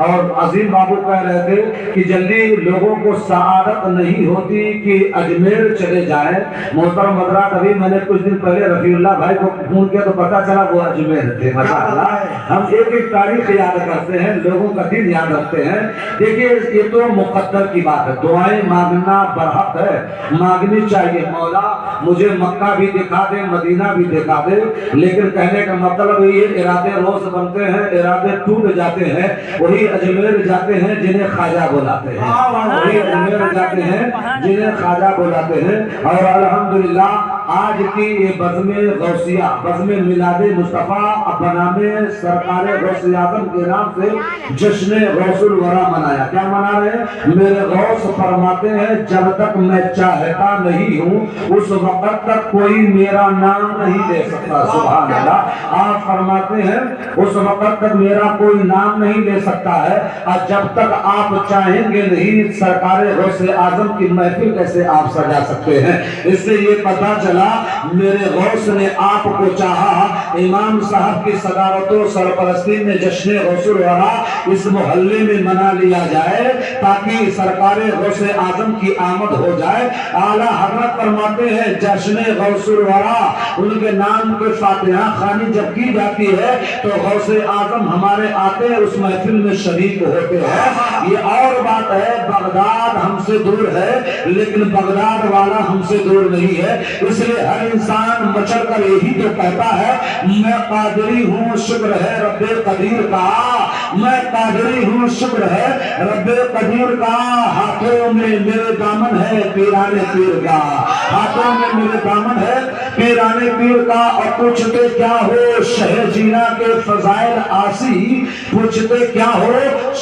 اور عظیم بابو کہہ رہے تھے کہ جلدی لوگوں کو سعادت نہیں ہوتی کہ اجمیر چلے جائیں۔ محترم حضرات، ابھی میں نے کچھ دن پہلے رفیع اللہ بھائی کو فون کیا تو پتا چلا وہ اجمیر تھے۔ ماشاءاللہ ہم ایک ایک تاریخ یاد کرتے ہیں، لوگوں کا دن یاد رکھتے ہیں۔ دیکھیے یہ تو مقدر کی بات ہے، دعائیں مانگنا برحق ہے، مانگنی چاہیے۔ مولا مجھے مکہ بھی دکھا دے، مدینہ بھی دکھا دے، لیکن کہنے کا مطلب یہ ارادے روز بنتے ہیں، ارادے ٹوٹ جاتے ہیں۔ وہی اجمیر جاتے ہیں جنہیں خواجہ بلاتے ہیں، وہی اجمیر جاتے ہیں جنہیں خواجہ بلاتے ہیں۔ اور الحمدللہ آج کی یہ بزم غوثیہ، بزم میلاد مصطفیٰ بنام سرکار غوث اعظم کے نام سے جشن غوث الورا منایا۔ کیا منا رہے ہیں؟ میرے غوث فرماتے ہیں جب تک میں چاہتا نہیں ہوں اس وقت تک کوئی میرا نام نہیں لے سکتا۔ سبحان اللہ۔ آپ فرماتے ہیں اس وقت تک میرا کوئی نام نہیں لے سکتا ہے، اور جب تک آپ چاہیں گے نہیں سرکار غوث اعظم کی محفل کیسے آپ سجا سکتے ہیں؟ اس سے یہ پتا چلا میرے غوث نے آپ کو چاہا۔ امام صاحب کی صدارت و سرپرستی میں جشن غوث الورا اس محلے میں منا لیا جائے تاکہ سرکار غوث اعظم کی آمد ہو جائے۔ اعلیٰ حضرت فرماتے ہیں جشن غوث الورا ان کے نام کے فاتحہ خوانی جب کی جاتی ہے تو غوث اعظم ہمارے آتے اس محفل میں شریک ہوتے ہیں۔ یہ اور بات ہے، بغداد ہم سے دور ہے لیکن بغداد والا ہم سے دور نہیں ہے، اس لیے ہر انسان مچل کر یہی تو کہتا ہے میں قادری ہوں شکر ہے رب قدیر کا، میں قادری ہوں شکر ہے رب قدیر کا، ہاتھوں میں میرے دامن ہے پیرانے پیر کا، ہاتھوں میں میرے دامن ہے پیرانے پیر کا۔ اور پوچھتے کیا ہو شہ جینا کے فضائل آسی، پوچھتے کیا ہو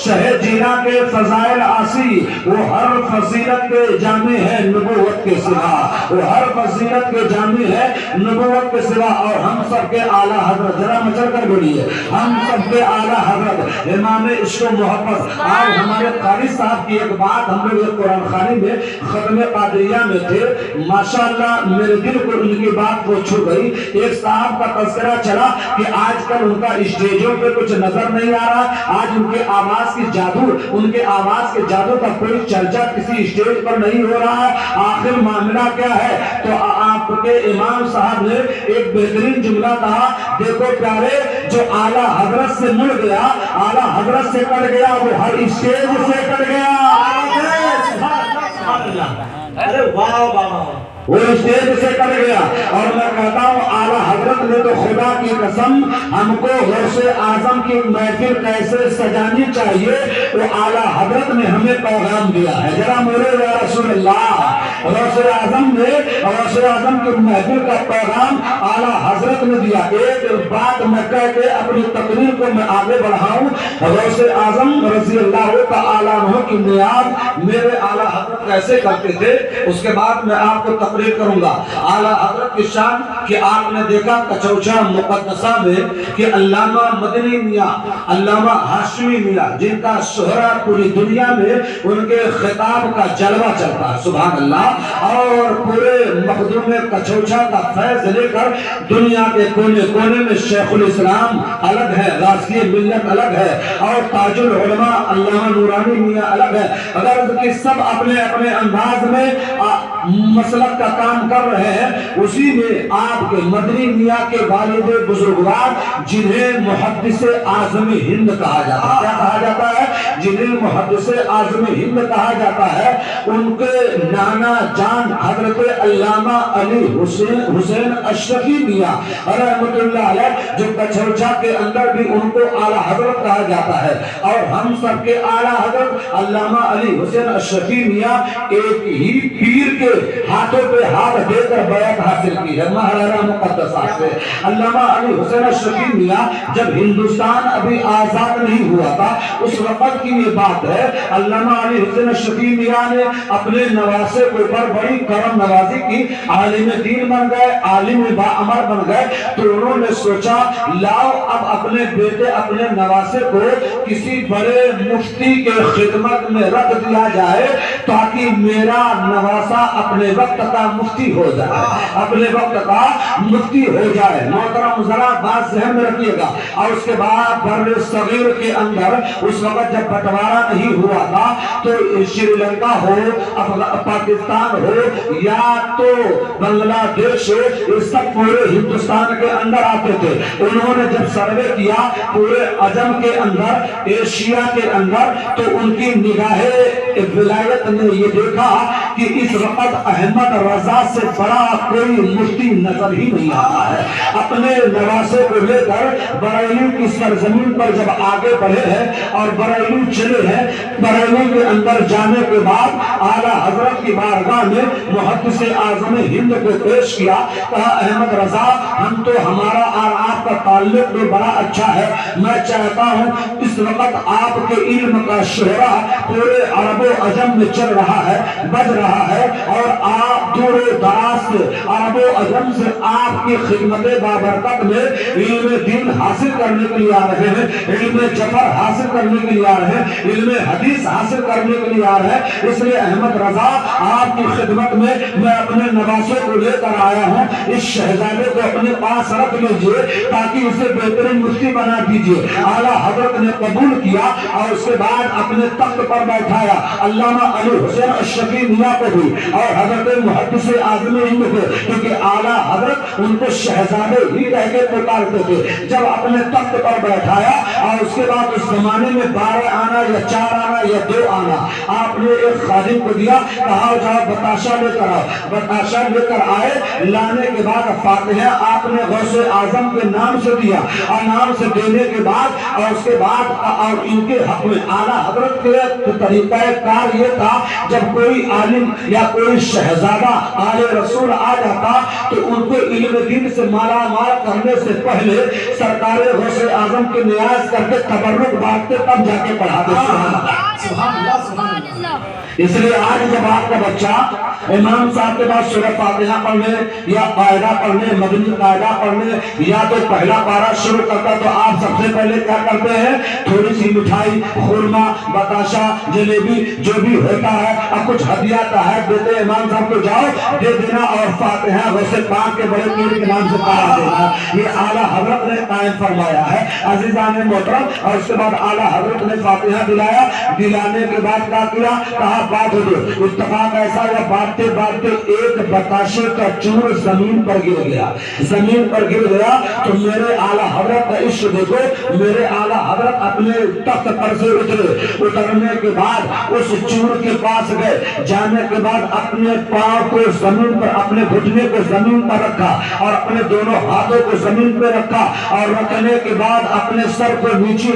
شہ جینا کے فضائل آسی، وہ ہر فضیلت کے جامع ہے نبوت کے سوا، وہ ہر فضیلت کے جامع ہے نبوت کے سوا۔ اور ہم سب کے اعلیٰ حضرت، ذرا مچل کر بولیے، ہم سب کے اعلیٰ حضرت امام عشق و محبت، آج ہمارے قاری صاحب کی ایک بات، ہم لوگ ایک قرآن خوانی میں ختم قادریہ میں تھے، ماشاءاللہ میرے دل کو ان کی بات کو چھو گئی۔ ایک صاحب کا تذکرہ چلا کہ آج کل ان کا اسٹیجوں پہ کچھ نظر نہیں آ رہا، آج ان کے آواز کی جادو، ان کے آواز کے جادو کا کوئی چرچا کسی اسٹیج پر نہیں ہو رہا، آخر معاملہ کیا ہے؟ تو آپ کے امام صاحب نے ایک بہترین جملہ کہا، دیکھو پیارے جو اعلیٰ حضرت سے مل گیا، اعلیٰ حضرت سے کٹ گیا، وہ ہر اسٹیج سے کٹ گیا۔ ارے واہ واہ، وہ اسٹیج سے کٹ گیا۔ اور میں کہتا ہوں اعلیٰ حضرت نے تو خدا کی قسم ہم کو غوث اعظم کی محفل کیسے سجانی چاہیے وہ اعلیٰ حضرت نے ہمیں پیغام دیا ہے۔ ذرا میرے یا رسول اللہ، غوث اعظم نے غوث اعظم کی محفل کا پیغام اعلیٰ حضرت نے دیا۔ ایک بات میں کہہ کے اپنی تقریر کو میں آگے بڑھاؤں، غوث اعظم رضی اللہ تعالیٰ عنہ کی نیاز میرے اعلیٰ حضرت کیسے کرتے تھے اس کے بعد میں آپ کو تقریر کروں گا۔ اعلیٰ حضرت کی شان کہ آپ نے دیکھا کچوچا مقدسہ میں کہ علامہ مدنی میاں، علامہ ہاشمی میاں جن کا شہرہ پوری دنیا میں ان کے خطاب کا جلوہ چلتا ہے، سبحان اللہ، اور پورے مخدوم کچوچا کا فیض لے کر دنیا کے کونے کونے میں شیخ الاسلام الگ ہے، غازی ملت الگ ہے، اور تاج العلماء علامہ نورانی میاں الگ ہے۔ اگر کہ سب اپنے اپنے انداز میں مسلک کا کام کر رہے ہیں، اسی میں آپ کے مدنی میاں کے والد بزرگوار جنہیں محدث اعظم ہند کہا جاتا ہے، کیا کہا جاتا ہے؟ جنہیں محدث اعظم ہند کہا جاتا ہے، ان کے نانا جان حضرت علامہ علی حسین اشرفی میاں رحمۃ اللہ علیہ جو کچھوچا کے اندر بھی ان کو اعلیٰ حضرت کہا جاتا ہے، اور ہم سب کے اعلیٰ حضرت علامہ علی حسین اشرفی میاں ایک ہی پیر کے ہاتھوں پہ ہاتھ دے کر بیعت حاصل کی ہے مہارانا مقدسہ سے۔ علامہ علی حسین اشرفی میاں جب ہندوستان ابھی آزاد نہیں ہوا تھا، اس وقت کی یہ بات ہے۔ علامہ علی حسین الشفیع میاں نے اپنے نواسے کے اوپر بڑی کرم نوازی کی، عالم دین بن گئے، عالم باعمر بن گئے، تو انہوں نے سوچا لاؤ اب اپنے بیٹے اپنے نواسے کو کسی بڑے مفتی کے خدمت میں رکھ دیا جائے تاکہ میرا نواسا اپنے وقت کا مفتی ہو جائے، اپنے وقت کا مفتی ہو جائے۔ محترم ذرا بات ذہن میں رکھیے گا۔ اور اس کے بعد بر صغیر کے اندر اس وقت جب بٹوارا نہیں ہوا تھا تو شری لنکا ہو، پاکستان ہو یا تو بنگلہ دیش ہو، یہ سب پورے ہندوستان کے اندر آتے تھے۔ انہوں نے جب سروے کیا پورے عجم کے اندر، ایشیا کے اندر، تو ان کی نگاہ ولایت نے یہ دیکھا کہ اس وقت احمد رضا سے بڑا کوئی مفتی نظر ہی نہیں آتا ہے۔ اپنے نواسے کو لے کر بریلی کی سرزمین پر جب آگے بڑھے ہیں اور بریلی چلے ہیں، بریلی کے اندر جانے کے بعد اعلیٰ حضرت کی بارگاہ میں محدث اعظم ہند کو پیش کیا، کہا احمد رضا ہم تو ہمارا اور آپ کا تعلق بھی بڑا اچھا ہے، میں چاہتا ہوں اس وقت آپ کے علم کا شہرہ پورے عرب و عجم میں چل رہا ہے، بج رہا ہے، اور آپ دور و دراز سے عرب و عجم سے آپ کی خدمت بابرکت میں علم دین حاصل کرنے کے لیے آ رہے ہیں، علم جفر حاصل کرنے کے لیے آ رہے ہیں، علم حدیث حاصل کرنے کے لیے آ رہے ہیں، اس لیے احمد رضا آپ کی خدمت میں میں اپنے نواسے کو لے کر آیا ہوں، اس شہزادے کو اپنے پاس رکھ لیجئے تاکہ اسے بہترین مفتی بنا دیجئے۔ اعلیٰ حضرت نے قبول کیا اور اس کے بعد اپنے تخت پر بیٹھایا علامہ علی حسین الشفیع میاں کو بھی اور حضرت محدث اعظم ہند کو، کیونکہ اعلیٰ حضرت ان کو شہزادے ہی کہہ کے پکارتے تھے۔ جب اپنے تخت پر بیٹھایا اور اس کے بعد اس زمانے میں 12 آنا یا 4 آنا یا 2 آنا آپ نے ایک خادم کو دیا، کہا جاؤ بتاشا لے کر آؤ، بتاشا لے کر آئے، لانے کے بعد فاتحہ آپ نے غوث اعظم کے نام سے دیا، اور نام سے دینے کے بعد اور اس کے بعد اور ان کے حق میں اعلیٰ حضرت کے طریقہ کار یہ تھا جب کوئی عالم یا کوئی شہزادہ آل رسول آ جاتا تو ان کو علم دین سے مالا مال کرنے سے پہلے سرکار غوث اعظم کے نیاز کر کے تبرک بانٹتے تب جا کے پڑھاتے۔ سبحان اللہ سبحان اللہ۔ اس لیے آج جب آپ کا بچہ امام صاحب کے بعد سورۃ فاتحہ پڑھنے یا قاعدہ پڑھنے، مدنی قاعدہ پڑھنے یا تو پہلا پارہ شروع کرتا تو آپ سب سے پہلے کیا کرتے ہیں؟ تھوڑی سی مٹھائی، خورما، بتاشا، جلیبی جو بھی ہوتا ہے اور کچھ ہدیہ تحائف دیتے امام صاحب کو جاؤ دے دینا اور فاتحہ غوث پاک کے بڑے پیر کے نام سے پڑھا دینا۔ یہ اعلیٰ حضرت نے قائم فرمایا ہے عزیزان محترم۔ اور اس کے بعد اعلیٰ حضرت نے فاتحہ دلایا، دلانے کے بعد کیا کیا؟ کہا بات ہو جو اتفاق ایسا ہوا بانٹتے بانٹتے ایک بتاشے کا چور زمین پر گر گیا، زمین پر گر گیا تو میرے اعلیٰ حضرت کا عشق دیکھو، میرے اعلیٰ حضرت اپنے تخت پر سے اترے، اترنے کے بعد اس چور کے پاس گئے، جانے کے بعد اپنے پاؤں کو زمین پر، اپنے گھٹنے کو زمین پر رکھا اور اپنے دونوں ہاتھوں کو زمین پہ رکھا اور رکھنے کے بعد اپنے سر کو نیچے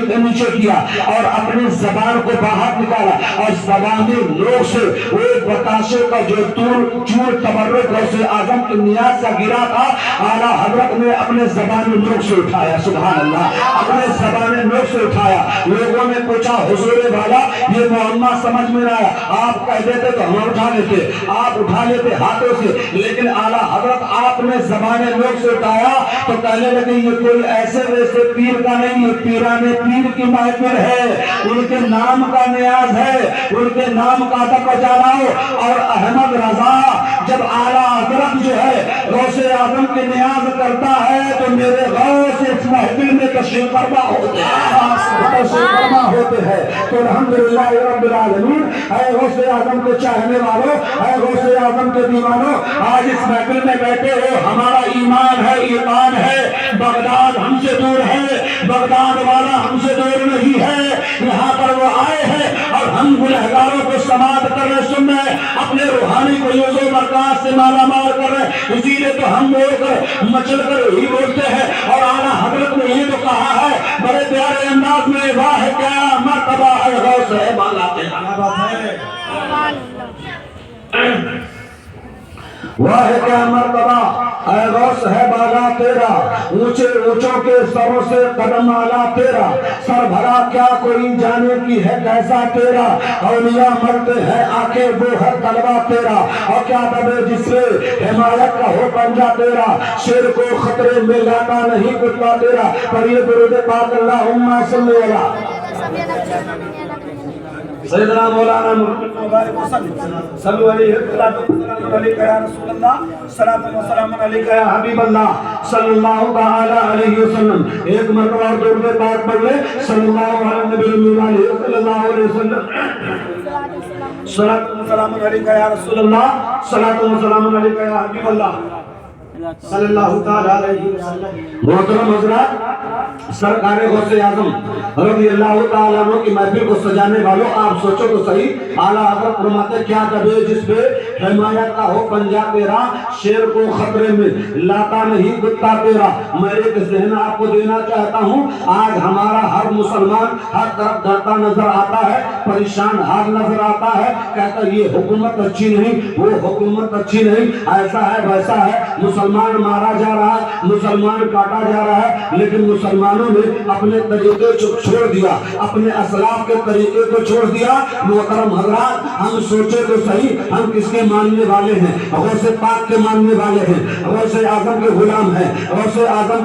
کیا اور اپنی زبان کو باہر نکالا اور زبانی نوک سے وہ بتاشے کا جو چور تبرک غوث اعظم کے نیاز سے گرا تھا اعلیٰ حضرت نے اپنے زبانی نوک سے اٹھایا، سبحان اللہ، اپنے زبانی نوک سے اٹھایا۔ لوگوں نے پوچھا حضور والا یہ معاملہ سمجھ میں نہ آیا، آپ کہہ دیتے تو ہم اٹھا لیتے، آپ اٹھا لیتے ہاتھوں سے، لیکن اعلیٰ حضرت آپ نے زبانی نوک سے اٹھایا تو کہنے لگے یہ کوئی ایسے ویسے پیر کا نہیں، یہ پیران پیر کی محفل ہے، ان کے نام کا نیاز ہے، ان کے نام کا تک جالاؤ۔ اور احمد رضا جب اعلیٰ حضرت جو ہے غوث اعظم کے نیاز کرتا ہے تو میرے غوث اس محفل میں تشریف فرما ہوتے ہیں۔ تو الحمدللہ رب العالمین، اے غوث اعظم کے چاہنے والوں، اے غوث اعظم کے دیوانوں، آج اس محفل میں بیٹھے ہو، ہمارا ایمان ہے، ایمان ہے، بغداد ہم سے دور ہے، بغداد والا ہم سے دور نہیں ہے، یہاں پر وہ آئے ہیں اور ہم گنہگاروں کو سماعت کر رہے، سن رہے، اپنے روحانی قیوز و برکات سے مالا مال کر رہے، اسی لیے تو ہم بول کر مچل کر ہی بولتے ہیں۔ اور اعلیٰ حضرت نے یہ تو کہا ہے بڑے پیارے انداز میں، واہ کیا مرتبہ ہے غوث ہے بالا تیرا، کیا بات ہے، واہ کیا مرتبہ اے غوث ہے بالا تیرا، اونچے اونچوں کے سروں سے قدم آلا تیرا، سر بھرا کیا کوئی جانے کی ہے کیسا تیرا، اولیاء مرتے ہیں آنکھیں وہ ہے طلبہ تیرا، اور کیا دبے جس سے حمایت کا ہو پنجا تیرا، شیر کو خطرے میں لاتا نہیں کتا تیرا۔ پڑھیے درود پاک اللہم صلی علی سیدنا مولانا محمد مبارک وسلم صلو علیہ وسلم علیکہ یا رسول اللہ صلاۃ و سلام علیکہ یا حبیب اللہ صلی اللہ تعالی علیہ وسلم۔ ایک مرتبہ اور درود پاک پڑھ لے صلی اللہ علیہ نبی علیہ صلی اللہ علیہ وسلم صلاۃ و سلام علیکہ یا رسول اللہ صلاۃ و سلام علیکہ یا حبیب اللہ صلی اللہ تعالی علیہ وسلم۔ محترم حضرات، سرکار غوث اعظم رضی اللہ تعالیٰ عنہ کی محفل کو سجانے والوں، آپ سوچو تو صحیح، اعلیٰ حضرت فرماتے کیا دبے جس پہ حمایت کا ہو پنجا تیرا، شیر کو خطرے میں لاتا نہیں کتا تیرا۔ میں ایک ذہن آپ کو دینا چاہتا ہوں، آج ہمارا ہر مسلمان ہر طرف ڈرتا نظر آتا ہے، پریشان حال نظر آتا ہے، کہتا ہے یہ حکومت اچھی نہیں، وہ حکومت اچھی نہیں، ایسا ہے ویسا ہے، مسلمان مارا جا رہا ہے، مسلمان کاٹا جا رہا ہے، لیکن مسلمانوں نے اپنے طریقے چھوڑ دیا، اپنے اسلاف کے طریقے کو چھوڑ دیا۔ محترم حضرات، ہم سوچے تو صحیح، ہم کس کے ماننے والے ہیں؟ غوث پاک کے ماننے والے ہیں، غوث اعظم کے غلام ہیں، غوث اعظم